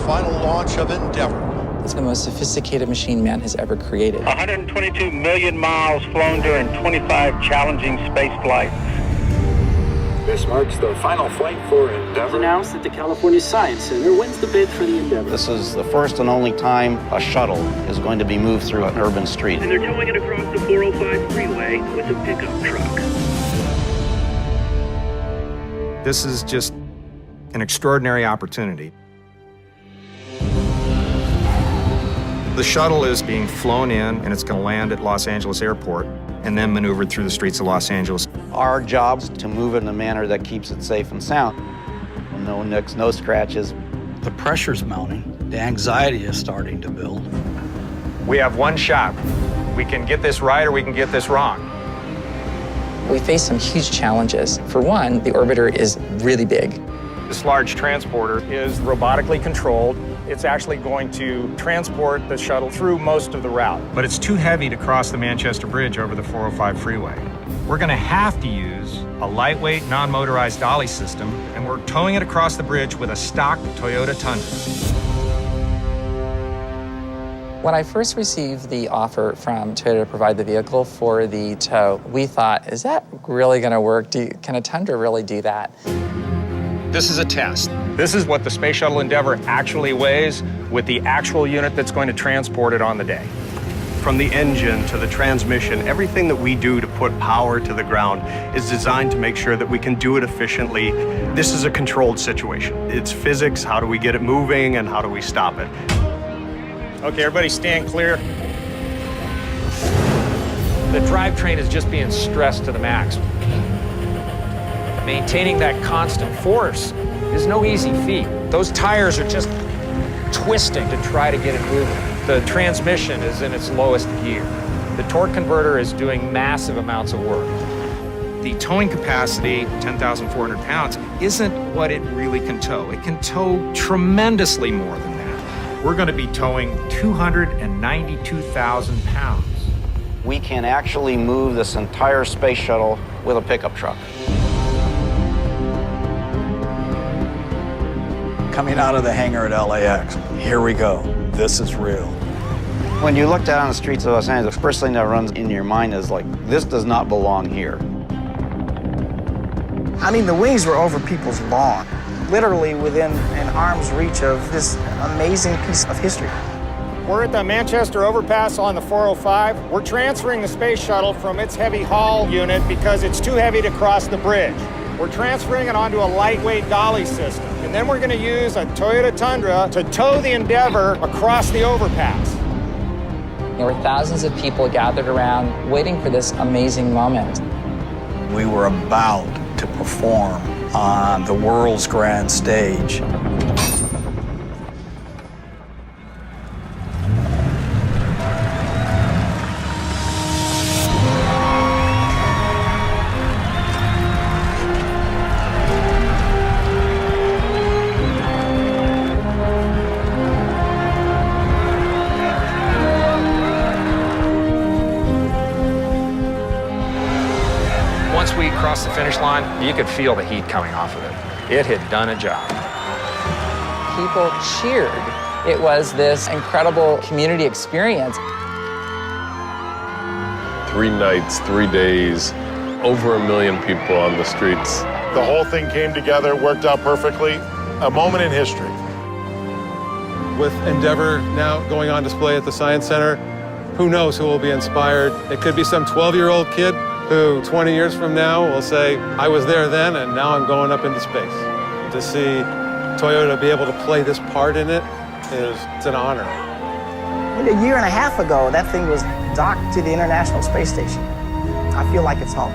final launch of Endeavour. It's the most sophisticated machine man has ever created. 122 million miles flown during 25 challenging space flights. This marks the final flight for Endeavour. It's announced that the California Science Center wins the bid for the Endeavour. This is the first and only time a shuttle is going to be moved through an urban street. And they're towing it across the 405 freeway with a pickup truck. This is just an extraordinary opportunity. The shuttle is being flown in, and it's going to land at Los Angeles Airport and then maneuvered through the streets of Los Angeles. Our job is to move it in a manner that keeps it safe and sound. No nicks, no scratches. The pressure's mounting. The anxiety is starting to build. We have one shot. We can get this right or we can get this wrong. We face some huge challenges. For one, the orbiter is really big. This large transporter is robotically controlled. It's actually going to transport the shuttle through most of the route. But it's too heavy to cross the Manchester Bridge over the 405 freeway. We're going to have to use a lightweight, non-motorized dolly system, and we're towing it across the bridge with a stock Toyota Tundra. When I first received the offer from Toyota to provide the vehicle for the tow, we thought, is that really going to work? Can a Tundra really do that? This is a test. This is what the Space Shuttle Endeavour actually weighs with the actual unit that's going to transport it on the day. From the engine to the transmission, everything that we do to put power to the ground is designed to make sure that we can do it efficiently. This is a controlled situation. It's physics, how do we get it moving and how do we stop it? Okay, everybody stand clear. The drivetrain is just being stressed to the max. Maintaining that constant force is no easy feat. Those tires are just twisting to try to get it moving. The transmission is in its lowest gear. The torque converter is doing massive amounts of work. The towing capacity, 10,400 pounds, isn't what it really can tow. It can tow tremendously more than that. We're going to be towing 292,000 pounds. We can actually move this entire space shuttle with a pickup truck. Coming out of the hangar at LAX, here we go. This is real. When you look down on the streets of Los Angeles, the first thing that runs in your mind is like, this does not belong here. I mean, the wings were over people's lawn, literally within an arm's reach of this amazing piece of history. We're at the Manchester overpass on the 405. We're transferring the space shuttle from its heavy haul unit because it's too heavy to cross the bridge. We're transferring it onto a lightweight dolly system. And then we're going to use a Toyota Tundra to tow the Endeavour across the overpass. There were thousands of people gathered around waiting for this amazing moment. We were about to perform on the world's grand stage. Once we crossed the finish line, you could feel the heat coming off of it. It had done a job. People cheered. It was this incredible community experience. 3 nights, 3 days, over 1 million people on the streets. The whole thing came together, worked out perfectly. A moment in history. With Endeavour now going on display at the Science Center, who knows who will be inspired? It could be some 12-year-old kid who 20 years from now will say, I was there then and now I'm going up into space. To see Toyota be able to play this part in it it's an honor. A year and a half ago, that thing was docked to the International Space Station. I feel like it's home.